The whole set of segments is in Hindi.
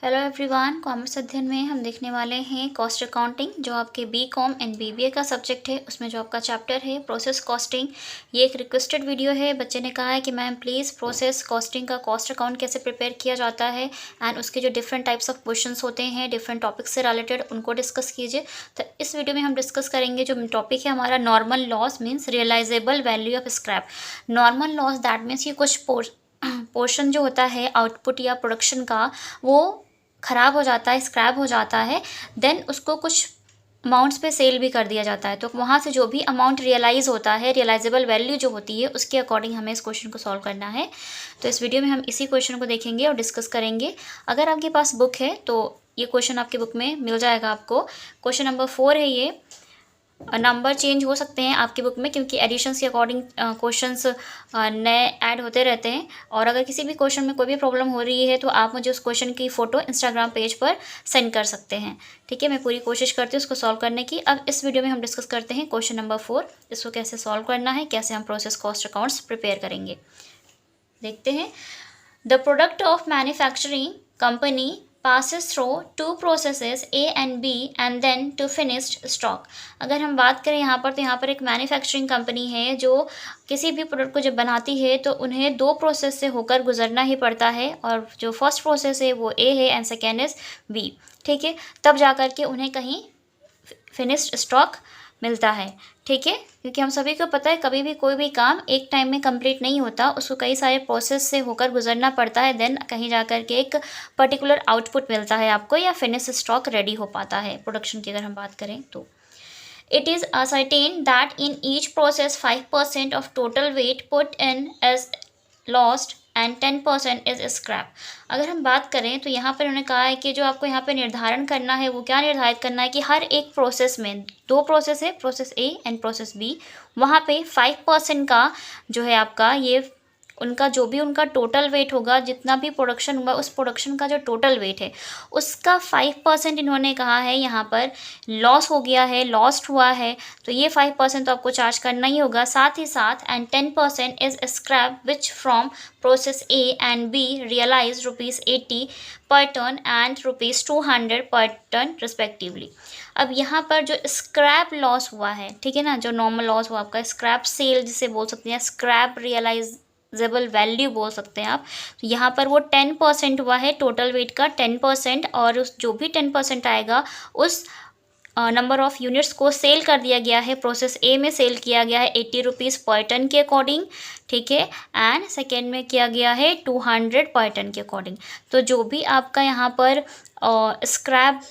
हेलो एवरीवन, कॉमर्स अध्ययन में हम देखने वाले हैं कॉस्ट अकाउंटिंग, जो आपके बीकॉम एंड बीबीए का सब्जेक्ट है। उसमें जो आपका चैप्टर है प्रोसेस कॉस्टिंग। ये एक रिक्वेस्टेड वीडियो है। बच्चे ने कहा है कि मैम प्लीज़ प्रोसेस कॉस्टिंग का कॉस्ट अकाउंट कैसे प्रिपेयर किया जाता है एंड उसके जो डिफरेंट टाइप्स ऑफ क्वेश्चंस होते हैं डिफरेंट टॉपिक्स से रिलेटेड, उनको डिस्कस कीजिए। तो इस वीडियो में हम डिस्कस करेंगे जो टॉपिक है हमारा normal loss means realisable value of scrap. Normal loss that means ये कुछ पोर्शन जो होता है आउटपुट या प्रोडक्शन का, वो ख़राब हो जाता है, स्क्रैप हो जाता है, देन उसको कुछ अमाउंट्स पे सेल भी कर दिया जाता है। तो वहाँ से जो भी अमाउंट रियलाइज़ होता है, रियलाइजेबल वैल्यू जो होती है, उसके अकॉर्डिंग हमें इस क्वेश्चन को सॉल्व करना है। तो इस वीडियो में हम इसी क्वेश्चन को देखेंगे और डिस्कस करेंगे। अगर आपके पास बुक है तो ये क्वेश्चन आपके बुक में मिल जाएगा आपको। क्वेश्चन नंबर 4 है ये। नंबर चेंज हो सकते हैं आपकी बुक में, क्योंकि एडिशंस के अकॉर्डिंग क्वेश्चंस नए ऐड होते रहते हैं। और अगर किसी भी क्वेश्चन में कोई भी प्रॉब्लम हो रही है तो आप मुझे उस क्वेश्चन की फ़ोटो इंस्टाग्राम पेज पर सेंड कर सकते हैं। ठीक है, मैं पूरी कोशिश करती हूँ उसको सॉल्व करने की। अब इस वीडियो में हम डिस्कस करते हैं क्वेश्चन नंबर 4। इसको कैसे सॉल्व करना है, कैसे हम प्रोसेस कॉस्ट अकाउंट्स प्रिपेयर करेंगे, देखते हैं। The product of manufacturing company passes through two processes A and B and then to finished stock। अगर हम बात करें यहाँ पर, तो यहाँ पर एक मैन्युफैक्चरिंग कंपनी है जो किसी भी प्रोडक्ट को जब बनाती है तो उन्हें दो प्रोसेस से होकर गुजरना ही पड़ता है। और जो फर्स्ट प्रोसेस है वो A है एंड सेकेंड इज़ B। ठीक है, तब जा कर के उन्हें कहीं फिनिश्ड स्टॉक मिलता है। ठीक है, क्योंकि हम सभी को पता है कभी भी कोई भी काम एक टाइम में कंप्लीट नहीं होता, उसको कई सारे प्रोसेस से होकर गुजरना पड़ता है, देन कहीं जाकर के एक पर्टिकुलर आउटपुट मिलता है आपको, या फिनिश स्टॉक रेडी हो पाता है। प्रोडक्शन की अगर हम बात करें तो it is ascertained that in each process 5% of total weight put in is lost and 10% is scrap. अगर हम बात करें तो यहाँ पर उन्होंने कहा है कि जो आपको यहाँ पे निर्धारण करना है वो क्या निर्धारित करना है कि हर एक प्रोसेस में, दो प्रोसेस है, process A and process B, वहाँ पे 5% का जो है आपका ये उनका जो भी उनका टोटल वेट होगा, जितना भी प्रोडक्शन होगा उस प्रोडक्शन का जो टोटल वेट है उसका 5% इन्होंने कहा है यहाँ पर लॉस हो गया है, लॉस्ट हुआ है। तो ये 5% तो आपको चार्ज करना ही होगा। साथ ही साथ and 10% is scrap which from process A and B realise ₹80 per ton and ₹200 पर टन रिस्पेक्टिवली। अब यहाँ पर जो स्क्रैप लॉस हुआ है, ठीक है ना, जो नॉर्मल लॉस हुआ आपका, स्क्रैप सेल जिसे बोल सकते हैं, स्क्रैप रियलाइजेबल वैल्यू बोल सकते हैं आप। तो यहाँ पर वो 10% हुआ है, टोटल वेट का 10%, और उस जो भी 10% आएगा उस नंबर ऑफ़ यूनिट्स को सेल कर दिया गया है। प्रोसेस ए में सेल किया गया है ₹80 पर टन के अकॉर्डिंग, ठीक है, एंड सेकेंड में किया गया है 200 पर टन के अकॉर्डिंग। तो जो भी आपका यहाँ पर स्क्रैप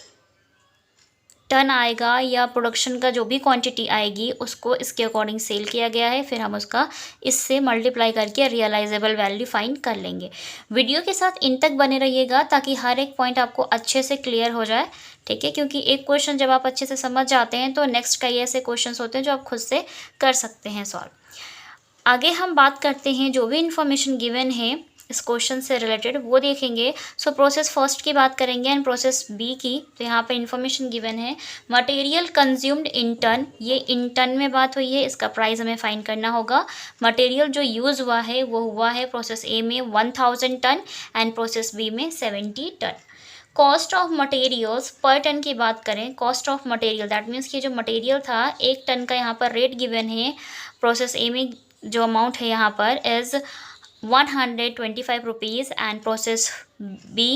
टन आएगा या प्रोडक्शन का जो भी क्वांटिटी आएगी उसको इसके अकॉर्डिंग सेल किया गया है, फिर हम उसका इससे मल्टीप्लाई करके रियलाइजेबल वैल्यू फाइंड कर लेंगे। वीडियो के साथ इन तक बने रहिएगा ताकि हर एक पॉइंट आपको अच्छे से क्लियर हो जाए। ठीक है, क्योंकि एक क्वेश्चन जब आप अच्छे से समझ जाते हैं तो नेक्स्ट कई ऐसे क्वेश्चन होते हैं जो आप खुद से कर सकते हैं सॉल्व। आगे हम बात करते हैं जो भी इंफॉर्मेशन गिवन है इस क्वेश्चन से रिलेटेड वो देखेंगे। सो प्रोसेस फर्स्ट की बात करेंगे एंड प्रोसेस बी की। तो यहाँ पर इंफॉर्मेशन गिवन है मटेरियल कंज्यूम्ड इन टन, ये इन टन में बात हुई है, इसका प्राइस हमें फाइंड करना होगा। मटेरियल जो यूज़ हुआ है वो हुआ है प्रोसेस ए में 1000 टन एंड प्रोसेस बी में 70 ton. Cost of materials per ton की बात करें, cost of material that means कि जो मटेरियल था एक टन का यहाँ पर रेट गिवन है। प्रोसेस ए में जो अमाउंट है यहाँ पर is ₹125 and process B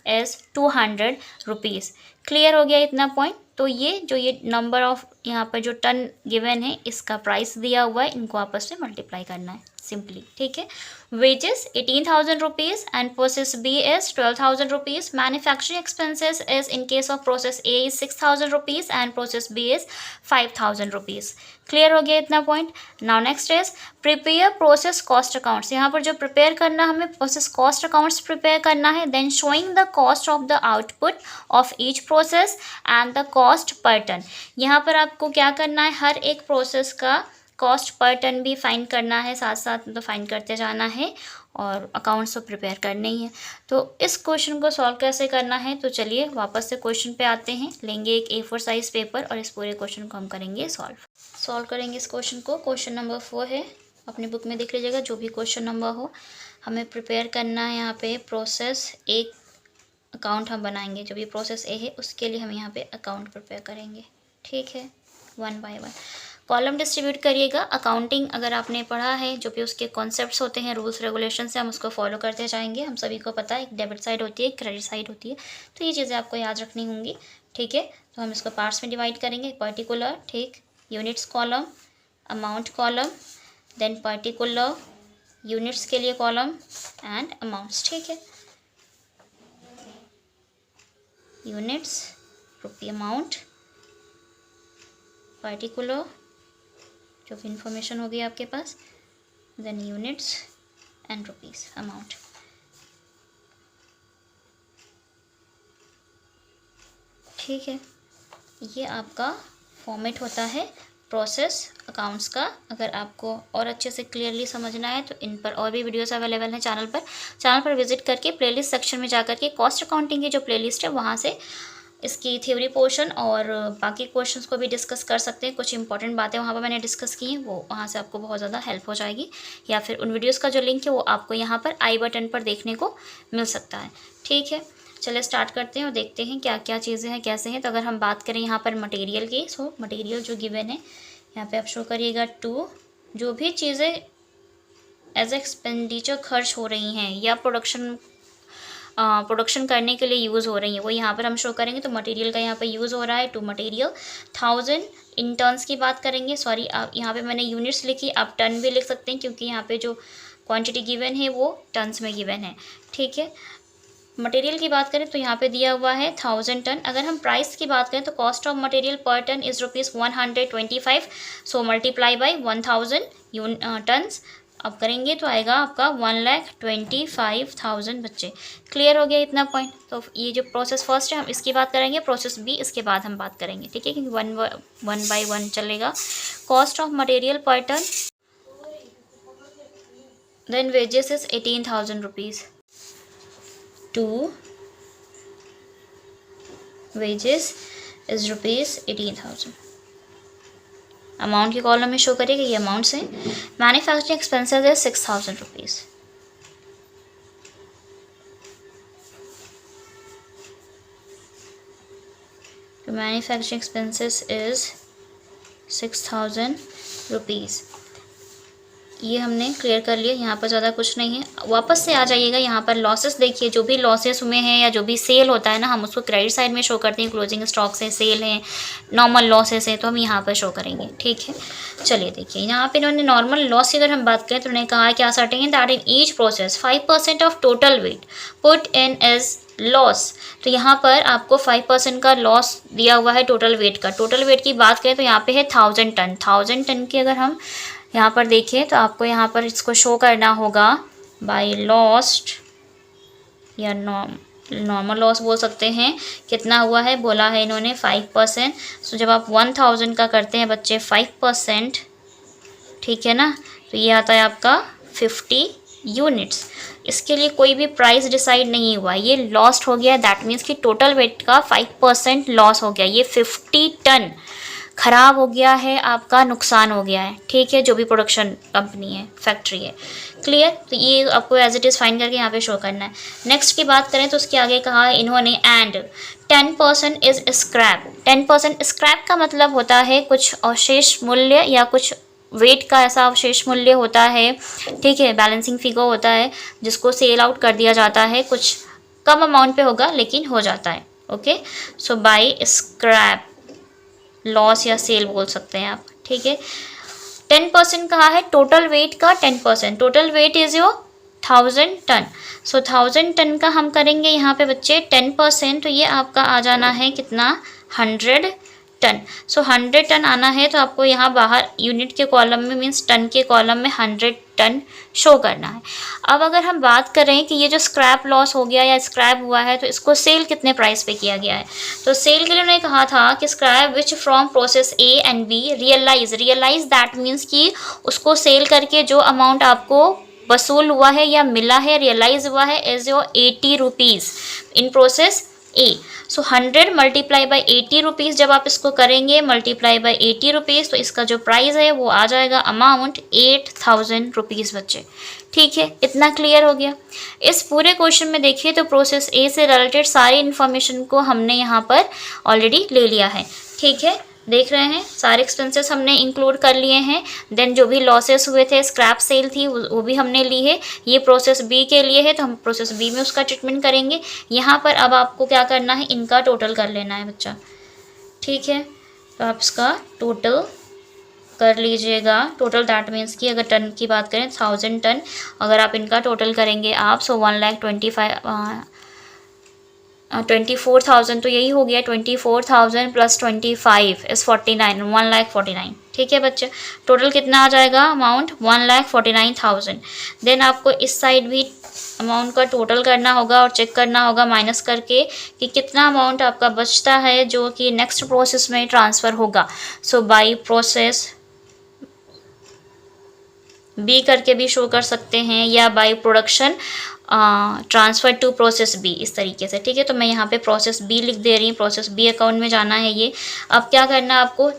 is ₹200। Clear हो गया इतना पॉइंट। तो ये नंबर ऑफ यहाँ पर जो टन गिवन है इसका प्राइस दिया हुआ है, इनको आपस में मल्टीप्लाई करना है सिंपली। ठीक है, wages ₹18,000 and process B is ₹12,000। Manufacturing expenses is in case of process A is ₹6,000 and process B is ₹5,000। Clear हो गया इतना point. Now next is prepare process cost accounts. यहाँ पर जो प्रिपेयर करना, हमें प्रोसेस कॉस्ट अकाउंट्स प्रिपेयर करना है। Then showing the cost of the output of each process and the cost per ton. यहाँ पर आपको क्या करना है, हर एक प्रोसेस का कॉस्ट पर टन भी फाइंड करना है, साथ साथ तो फाइंड करते जाना है और अकाउंट्स तो प्रिपेयर करने ही है। तो इस क्वेश्चन को सॉल्व कैसे करना है, तो चलिए वापस से क्वेश्चन पे आते हैं। लेंगे एक A4 साइज पेपर और इस पूरे क्वेश्चन को हम करेंगे सॉल्व करेंगे इस क्वेश्चन को। क्वेश्चन नंबर 4 है, अपनी बुक में देख लीजिएगा, जो भी क्वेश्चन नंबर हो हमें प्रिपेयर करना है। यहाँ पे प्रोसेस एक अकाउंट हम बनाएंगे, जो भी प्रोसेस ए है उसके लिए हम यहाँ पे अकाउंट प्रिपेयर करेंगे। ठीक है, one by one column distribute करिएगा। अकाउंटिंग अगर आपने पढ़ा है, जो भी उसके कॉन्सेप्ट्स होते हैं, रूल्स रेगुलेशन से हम उसको फॉलो करते जाएंगे। हम सभी को पता है एक डेबिट साइड होती है, एक क्रेडिट साइड होती है, तो ये चीज़ें आपको याद रखनी होंगी। ठीक है, तो हम इसको पार्ट्स में डिवाइड करेंगे, पर्टिकुलर, ठीक, units column, amount column, then particular, units के लिए कॉलम एंड अमाउंट्स। ठीक है, यूनिट्स, रुपी अमाउंट, पर्टिकुलर जो भी इंफॉर्मेशन होगी आपके पास, then units and rupees amount. ठीक है, ये आपका फॉर्मेट होता है प्रोसेस अकाउंट्स का। अगर आपको और अच्छे से क्लियरली समझना है तो इन पर और भी वीडियोस अवेलेबल हैं चैनल पर विजिट करके प्लेलिस्ट सेक्शन में जा करके कॉस्ट अकाउंटिंग की जो प्लेलिस्ट है वहाँ से इसकी थ्योरी पोर्शन और बाकी क्वेश्चंस को भी डिस्कस कर सकते हैं। कुछ इंपॉर्टेंट बातें वहाँ पर मैंने डिस्कस की हैं, वो वहाँ से आपको बहुत ज़्यादा हेल्प हो जाएगी, या फिर उन वीडियोस का जो लिंक है वो आपको यहाँ पर आई बटन पर देखने को मिल सकता है। ठीक है, चलिए स्टार्ट करते हैं और देखते हैं क्या क्या चीज़ें हैं, कैसे हैं। तो अगर हम बात करें यहाँ पर मटेरियल की, सो मटेरियल जो गिवन है यहाँ पर आप शो करिएगा टू, जो भी चीज़ें एज एक्सपेंडिचर खर्च हो रही हैं या प्रोडक्शन करने के लिए यूज़ हो रही है, वो यहाँ पर हम शो करेंगे। तो मटेरियल का यहाँ पे यूज़ हो रहा है टू मटेरियल। 1000 इन टर्न्स की बात करेंगे, सॉरी आप यहाँ पे मैंने यूनिट्स लिखी, आप टन भी लिख सकते हैं क्योंकि यहाँ पे जो क्वांटिटी गिवन है वो टन्स में गिवन है। ठीक है, मटेरियल की बात करें तो यहाँ पे दिया हुआ है 1000 टन। अगर हम प्राइस की बात करें तो cost of material per ton is ₹125, so multiply by 1000 tons अब करेंगे तो आएगा आपका 1,25,000 बच्चे। क्लियर हो गया इतना पॉइंट। तो ये जो प्रोसेस फर्स्ट है हम इसकी बात करेंगे, प्रोसेस बी इसके बाद हम बात करेंगे। ठीक है, क्योंकि वन बाय वन चलेगा। Cost of material per ton, then wages is 18,000 rupees, to wages is ₹18,000। Amount के कॉलम में शो करेगा, ये अमाउंट्स हैं। मैन्युफैक्चरिंग एक्सपेंसेस है 6,000 रुपीज़। तो मैन्युफैक्चरिंग एक्सपेंसेस इज 6,000 रुपीज़। ये हमने क्लियर कर लिया, यहाँ पर ज़्यादा कुछ नहीं है। वापस से आ जाइएगा, यहाँ पर लॉसेस देखिए, जो भी लॉसेस हुए हैं या जो भी सेल होता है ना, हम उसको क्रेडिट साइड में शो करते हैं। क्लोजिंग स्टॉक्स हैं, सेल हैं, नॉर्मल लॉसेस हैं, तो हम यहाँ पर शो करेंगे। ठीक है, चलिए देखिए यहाँ पे इन्होंने नॉर्मल लॉस की अगर हम बात करें तो उन्होंने कहा क्या certain that in each process 5% of total weight put in as loss. तो यहाँ पर आपको 5% का लॉस दिया हुआ है टोटल वेट का। टोटल वेट की बात करें तो यहाँ पे है 1000 टन। 1000 टन की अगर हम यहाँ पर देखें तो आपको यहाँ पर इसको शो करना होगा बाय लॉस्ट या नॉर्मल लॉस बोल सकते हैं। कितना हुआ है बोला है इन्होंने 5%। सो जब आप 1000 का करते हैं बच्चे 5%, ठीक है ना, तो ये आता है आपका 50 यूनिट्स। इसके लिए कोई भी प्राइस डिसाइड नहीं हुआ, ये लॉस्ट हो गया। दैट मीन्स कि टोटल वेट का 5% लॉस हो गया। ये 50 टन ख़राब हो गया है, आपका नुकसान हो गया है। ठीक है, जो भी प्रोडक्शन कंपनी है, फैक्ट्री है। क्लियर, तो ये आपको एज इट इज़ फाइन करके यहाँ पे शो करना है। नेक्स्ट की बात करें तो उसके आगे कहा है इन्होंने एंड 10% इज़ स्क्रैप। 10% स्क्रैप का मतलब होता है कुछ अवशेष मूल्य या कुछ वेट का ऐसा अवशेष मूल्य होता है। ठीक है, बैलेंसिंग फिगर होता है जिसको सेल आउट कर दिया जाता है। कुछ कम अमाउंट पे होगा लेकिन हो जाता है। ओके, सो बाय स्क्रैप लॉस या सेल बोल सकते हैं आप। ठीक है, 10% कहा है टोटल वेट का 10%। Total weight is your 1000 ton. सो 1000 टन का हम करेंगे यहाँ पे बच्चे 10%, तो ये आपका आ जाना है कितना 100 टन। सो 100 टन आना है तो आपको यहाँ बाहर यूनिट के कॉलम में मीन्स टन के कॉलम में 100 टन शो करना है। अब अगर हम बात करें कि ये जो स्क्रैप लॉस हो गया या स्क्रैप हुआ है तो इसको सेल कितने प्राइस पे किया गया है, तो सेल के लिए उन्होंने कहा था कि scrap which from process A and B realise that means कि उसको सेल करके जो अमाउंट आपको वसूल हुआ है या मिला है, रियलाइज हुआ है, is your 80 rupees in process A. So 100 multiply by 80 rupees जब आप इसको करेंगे मल्टीप्लाई बाई 80 रुपीज़, तो इसका जो प्राइस है वो आ जाएगा अमाउंट 8000 रुपीज़ बच्चे। ठीक है, इतना क्लियर हो गया। इस पूरे क्वेश्चन में देखिए तो प्रोसेस ए से रिलेटेड सारी इन्फॉर्मेशन को हमने यहाँ पर ऑलरेडी ले लिया है। ठीक है, देख रहे हैं सारे एक्सपेंसेस हमने इंक्लूड कर लिए हैं। देन जो भी लॉसेस हुए थे, स्क्रैप सेल थी, वो भी हमने ली है। ये प्रोसेस बी के लिए है तो हम प्रोसेस बी में उसका ट्रीटमेंट करेंगे। यहाँ पर अब आपको क्या करना है, इनका टोटल कर लेना है बच्चा। ठीक है, तो आप इसका टोटल कर लीजिएगा। टोटल दैट मीन्स कि अगर टन की बात करें 1000 टन, अगर आप इनका टोटल करेंगे आप, सो 1,24,000 तो यही हो गया। 24,000 प्लस 25 इज़ 49, 1,49,000। ठीक है बच्चे, टोटल कितना आ जाएगा अमाउंट 1,49,000। देन आपको इस साइड भी अमाउंट का टोटल करना होगा और चेक करना होगा माइनस करके कि कितना अमाउंट आपका बचता है जो कि नेक्स्ट प्रोसेस में ट्रांसफ़र होगा। सो बाई प्रोसेस बी करके भी शो कर सकते हैं या by production transfer to process B, इस तरीके से। ठीक है, तो मैं यहाँ पे प्रोसेस बी लिख दे रही हूँ, प्रोसेस बी अकाउंट में जाना है ये। अब क्या करना है आपको,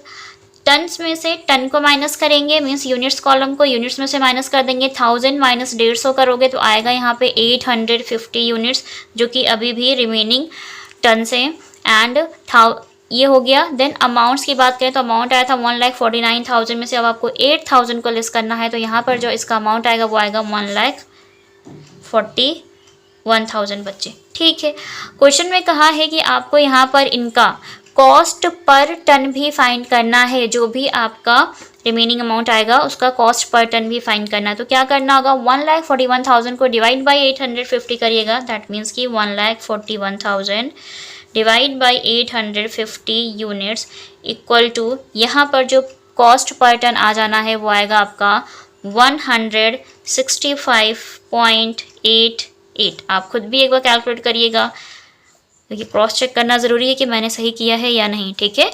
टन्स में से टन को माइनस करेंगे, मीन्स यूनिट्स कॉलम को यूनिट्स में से माइनस कर देंगे। 1000 माइनस 150 करोगे तो आएगा यहाँ पे 850 यूनिट्स, जो कि अभी भी रिमेनिंग टन से। एंड ये हो गया। देन अमाउंट्स की बात करें तो अमाउंट आया था 1,49,000 में से अब आपको 8000 को लेस करना है, तो यहाँ पर जो इसका अमाउंट आएगा वो आएगा 1,41,000 बच्चे। ठीक है, क्वेश्चन में कहा है कि आपको यहाँ पर इनका कॉस्ट पर टन भी फाइंड करना है। जो भी आपका रिमेनिंग अमाउंट आएगा उसका कॉस्ट पर टन भी फाइंड करना है। तो क्या करना होगा, 1,41,000 को डिवाइड बाई 850 करिएगा। दैट मीन्स कि 1,41,000 divide by 850 units equal to, यहाँ पर जो कॉस्ट पर टन आ जाना है वो आएगा आपका 165.88। आप खुद भी एक बार कैलकुलेट करिएगा, क्योंकि क्रॉस चेक करना ज़रूरी है कि मैंने सही किया है या नहीं। ठीक है,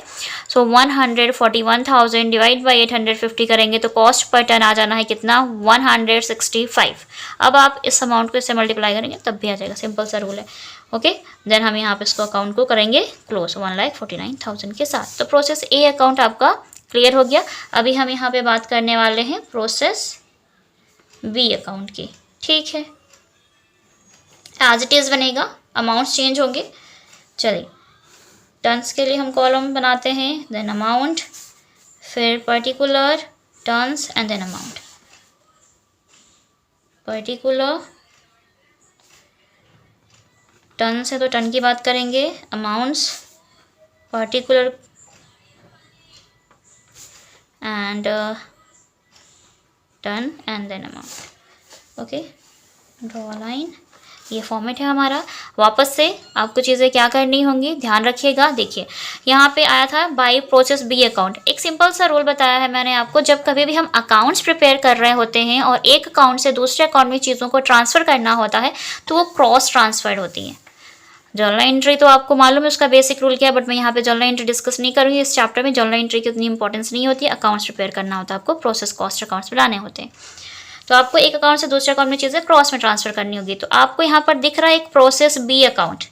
सो 141,000 डिवाइड बाई 850 करेंगे तो कॉस्ट पर टन आ जाना है कितना, 165। अब आप इस अमाउंट को इससे मल्टीप्लाई करेंगे तब भी आ जाएगा, सिंपल सा रूल है। ओके, देन हम यहाँ पे इसको अकाउंट को करेंगे क्लोज 1,49,000 के साथ। तो प्रोसेस ए अकाउंट आपका क्लियर हो गया। अभी हम यहाँ पे बात करने वाले हैं प्रोसेस बी अकाउंट की। ठीक है, एज इट इज़ बनेगा, अमाउंट्स चेंज होंगे। चलिए, टन्स के लिए हम कॉलम बनाते हैं, देन अमाउंट, फिर particular, tons and then amount. Particular ton से तो टन की बात करेंगे, amounts, particular and ton and then amount. Okay, draw line, ये फॉर्मेट है हमारा। वापस से आपको चीज़ें क्या करनी होंगी, ध्यान रखिएगा। देखिए यहाँ पे आया था बाई प्रोसेस बी अकाउंट। एक सिंपल सा रूल बताया है मैंने आपको, जब कभी भी हम अकाउंट्स प्रिपेयर कर रहे होते हैं और एक अकाउंट से दूसरे अकाउंट में चीज़ों को ट्रांसफ़र करना होता है तो वो क्रॉस ट्रांसफर्ड होती हैं। जर्नल एंट्री तो आपको मालूम है उसका बेसिक रूल क्या है, बट मैं यहाँ पे जर्नल एंट्री डिस्कस नहीं करूँगी इस चैप्टर में। जर्नल एंट्री की उतनी इंपॉर्टेंस नहीं होती है, अकाउंट्स प्रिपेयर करना होता है आपको, प्रोसेस कॉस्ट अकाउंट्स बनाने होते हैं। तो आपको एक अकाउंट से दूसरे अकाउंट में चीज़ें क्रॉस में ट्रांसफ़र करनी होगी। तो आपको यहाँ पर दिख रहा है एक प्रोसेस बी अकाउंट,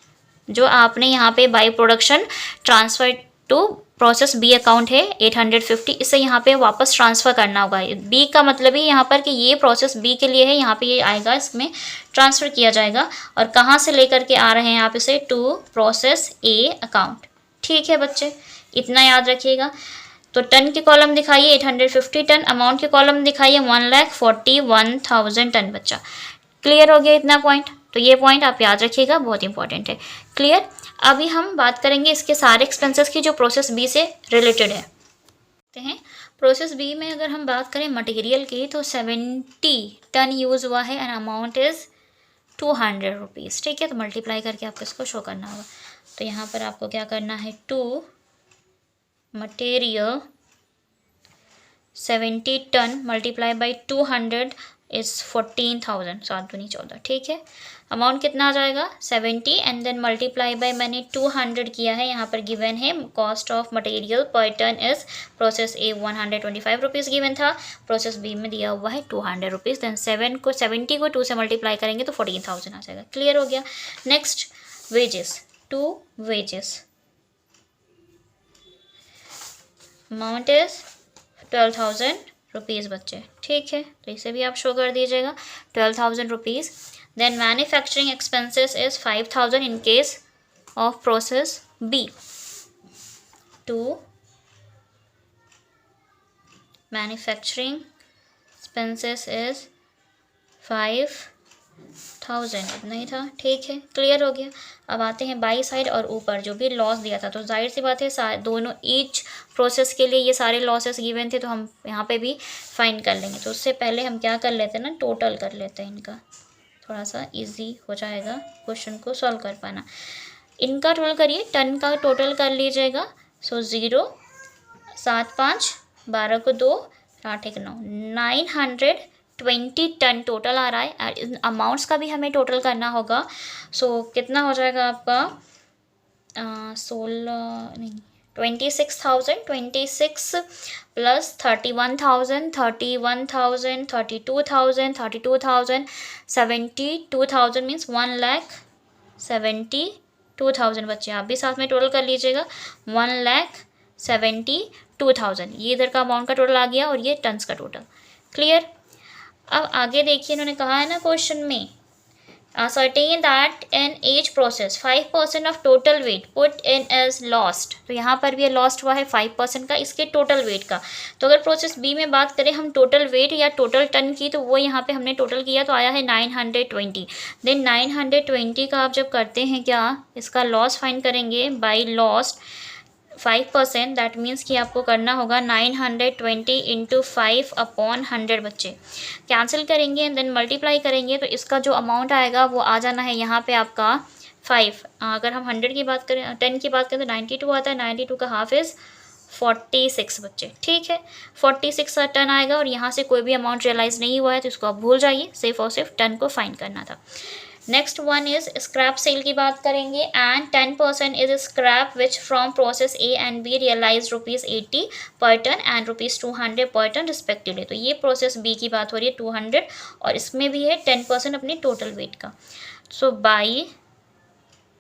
जो आपने यहाँ पे by production transfer to process B account है 850, इसे यहाँ पे वापस ट्रांसफ़र करना होगा। बी का मतलब ही यहाँ पर कि ये प्रोसेस बी के लिए है, यहाँ पे ये आएगा, इसमें ट्रांसफ़र किया जाएगा। और कहाँ से लेकर के आ रहे हैं आप इसे, टू प्रोसेस ए अकाउंट। ठीक है बच्चे, इतना याद रखिएगा। तो टन के कॉलम दिखाइए 850 टन, अमाउंट के कॉलम दिखाइए 1,41,000 टन। बच्चा क्लियर हो गया इतना पॉइंट? तो ये पॉइंट आप याद रखिएगा, बहुत इंपॉर्टेंट है। क्लियर? अभी हम बात करेंगे इसके सारे एक्सपेंसेस की जो प्रोसेस बी से रिलेटेड है। देखते हैं प्रोसेस बी में अगर हम बात करें मटेरियल की, तो 70 टन यूज़ हुआ है एंड अमाउंट इज़ 200 रुपीज़। ठीक है, तो मल्टीप्लाई करके आपको इसको शो करना होगा। तो यहाँ पर आपको क्या करना है, 2 material 70 ton multiply by 200 is 14,000, 7 दूनी 14। ठीक है, अमाउंट कितना आ जाएगा 70 एंड देन मल्टीप्लाई बाई मैंने 200 किया है। यहाँ पर गिवन है cost of material per ton is, process A 125 rupees given था, प्रोसेस बी में दिया हुआ है 200 रुपीज़। देन 70 को 2 से मल्टीप्लाई करेंगे तो 14,000 आ जाएगा। क्लियर हो गया? Next wages, to wages. Amount is 12,000 rupees बच्चे, ठीक है, तो इसे भी आप शो कर दीजिएगा 12,000 rupees. Then manufacturing expenses is 5,000 in case of process B. To manufacturing expenses is 5,000. इतना ही था, ठीक है, क्लियर हो गया. अब आते हैं बाई साइड और ऊपर जो भी लॉस दिया था, तो जाहिर सी बात है दोनों ईच प्रोसेस के लिए ये सारे लॉसेस गिवन थे, तो हम यहाँ पे भी फाइंड कर लेंगे. तो उससे पहले हम क्या कर लेते हैं ना, टोटल कर लेते हैं इनका, थोड़ा सा इजी हो जाएगा क्वेश्चन को सॉल्व कर पाना. इनका टोटल करिए, टन का टोटल कर लीजिएगा. सो 0, 7, 5, 12 को 2, 8, 1, 9, 920 टन टोटल आ रहा है. इन अमाउंट्स का भी हमें टोटल करना होगा. सो कितना हो जाएगा आपका 26,000, 26 प्लस 31,000, 31,000, 32,000, 32,000, 72,000 मीन्स 1,72,000. बच्चे आप भी साथ में टोटल कर लीजिएगा. 1,72,000 ये इधर का अमाउंट का टोटल आ गया और ये टन्स का टोटल. क्लियर. अब आगे देखिए, इन्होंने कहा है ना क्वेश्चन में, certain that in each process 5% of total weight put in as lost. तो यहाँ पर भी ये लॉस्ट हुआ है 5% का इसके टोटल वेट का. तो अगर प्रोसेस बी में बात करें हम टोटल वेट या टोटल टन की, तो वो यहाँ पे हमने टोटल किया तो आया है 920. देन 920 का आप जब करते हैं क्या, इसका लॉस फाइंड करेंगे बाई लॉस्ट 5%. दैट मीन्स कि आपको करना होगा 920 इंटू 5/100. बच्चे कैंसिल करेंगे एंड देन मल्टीप्लाई करेंगे, तो इसका जो अमाउंट आएगा वो आ जाना है यहाँ पे आपका 5. अगर हम 100 की बात करें, 10 की बात करें तो 92 आता है. 92 का हाफ इज़ 46 बच्चे, ठीक है, 46 टन आएगा. और यहाँ से कोई भी अमाउंट रियलाइज़ नहीं हुआ है तो इसको आप भूल जाइए, सिर्फ और सिर्फ टन को फाइंड करना था. Next one is scrap sale की बात करेंगे. And 10% is scrap which from process A and B realise ₹80 per ton and ₹200 पर टन रिस्पेक्टिवली. तो ये प्रोसेस बी की बात हो रही है 200 और इसमें भी है 10% अपने टोटल वेट का. सो बाई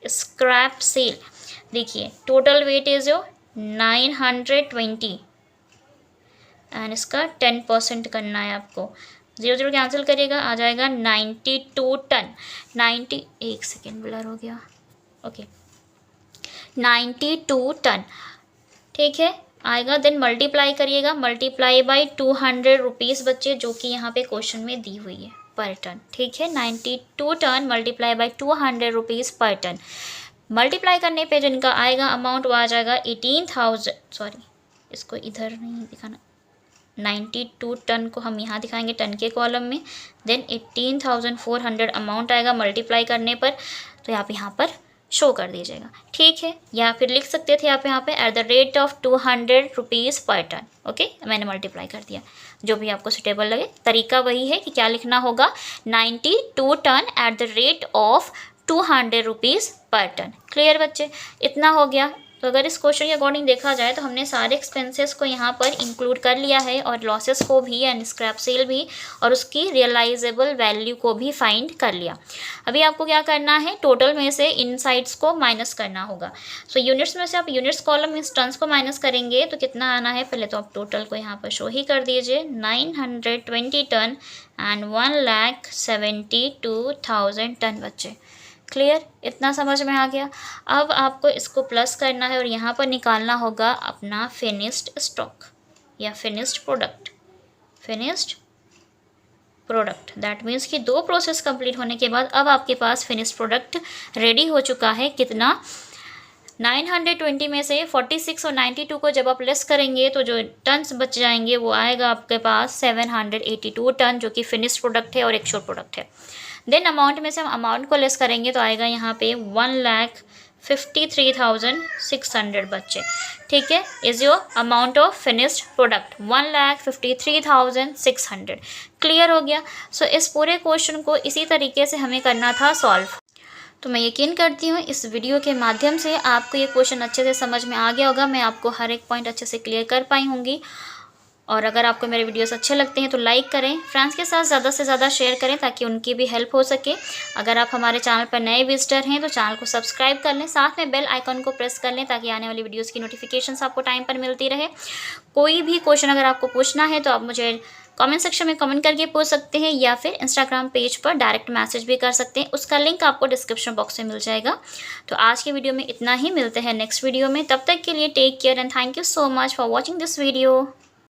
स्क्रैप सेल देखिए टोटल वेट इज 920 एंड इसका 10% करना है आपको. 0 कैंसिल करिएगा, आ जाएगा 92 टन. एक सेकेंड ब्लर हो गया, ओके, 92 टन, ठीक है, आएगा. देन मल्टीप्लाई करिएगा, मल्टीप्लाई बाई 200 रुपीज़ बच्चे, जो कि यहाँ पे क्वेश्चन में दी हुई है पर टन, ठीक है. 92 ton multiply by 200 rupees per ton. Multiply करने पे जिनका आएगा अमाउंट वो आ जाएगा 18,000. सॉरी, इसको इधर नहीं दिखाना, 92 टन को हम यहाँ दिखाएंगे टन के कॉलम में. देन 18,400 अमाउंट आएगा मल्टीप्लाई करने पर, तो आप यहाँ पर शो कर दीजिएगा, ठीक है. या फिर लिख सकते थे आप यहाँ पे eight the rate of 200 rupees per ton. Okay, मैंने मल्टीप्लाई कर दिया, जो भी आपको सुटेबल लगे. तरीका वही है कि क्या लिखना होगा, 92 ton at the rate of 200 rupees per ton. Clear बच्चे, इतना हो गया. तो अगर इस क्वेश्चन के अकॉर्डिंग देखा जाए तो हमने सारे एक्सपेंसेस को यहाँ पर इंक्लूड कर लिया है और लॉसेस को भी एंड स्क्रैप सेल भी और उसकी रियलाइजेबल वैल्यू को भी फाइंड कर लिया. अभी आपको क्या करना है, टोटल में से इन साइड्स को माइनस करना होगा. सो यूनिट्स में से आप यूनिट्स कॉलम में टन्स को माइनस करेंगे तो कितना आना है, पहले तो आप टोटल को यहाँ पर शो ही कर दीजिए. 920 टन एंड 1,72,000 टन बच्चे. क्लियर, इतना समझ में आ गया. अब आपको इसको प्लस करना है और यहाँ पर निकालना होगा अपना फिनिश्ड स्टॉक या finished product. Finished product that means कि 2 प्रोसेस कंप्लीट होने के बाद अब आपके पास फिनिश्ड प्रोडक्ट रेडी हो चुका है. कितना, 920 में से 46 और 92 को जब आप लेस करेंगे तो जो टन्स बच जाएंगे वो आएगा आपके पास 782 टन, जो कि फिनिश्ड प्रोडक्ट है और एक्चुअल प्रोडक्ट है. देन अमाउंट में से हम अमाउंट को लेस करेंगे तो आएगा यहाँ पे 1,53,600 बच्चे, ठीक है. Is your amount of finished product 1,53,600. Clear हो गया. सो इस पूरे क्वेश्चन को इसी तरीके से हमें करना था सॉल्व. तो मैं यकीन करती हूँ इस वीडियो के माध्यम से आपको ये क्वेश्चन अच्छे से समझ में आ गया होगा. मैं आपको हर एक पॉइंट अच्छे से क्लियर कर पाई होंगी. और अगर आपको मेरे वीडियोस अच्छे लगते हैं तो लाइक करें, फ्रेंड्स के साथ ज़्यादा से ज़्यादा शेयर करें ताकि उनकी भी हेल्प हो सके। अगर आप हमारे चैनल पर नए विजिटर हैं तो चैनल को सब्सक्राइब कर लें, साथ में बेल आइकन को प्रेस कर लें ताकि आने वाली वीडियोस की नोटिफिकेशंस आपको टाइम पर मिलती रहे। कोई भी क्वेश्चन अगर आपको पूछना है तो आप मुझे कमेंट सेक्शन में कमेंट करके पूछ सकते हैं या फिर इंस्टाग्राम पेज पर डायरेक्ट मैसेज भी कर सकते हैं, उसका लिंक आपको डिस्क्रिप्शन बॉक्स में मिल जाएगा। तो आज के वीडियो में इतना ही, मिलते हैं नेक्स्ट वीडियो में। तब तक के लिए take care and thank you so much for watching this video.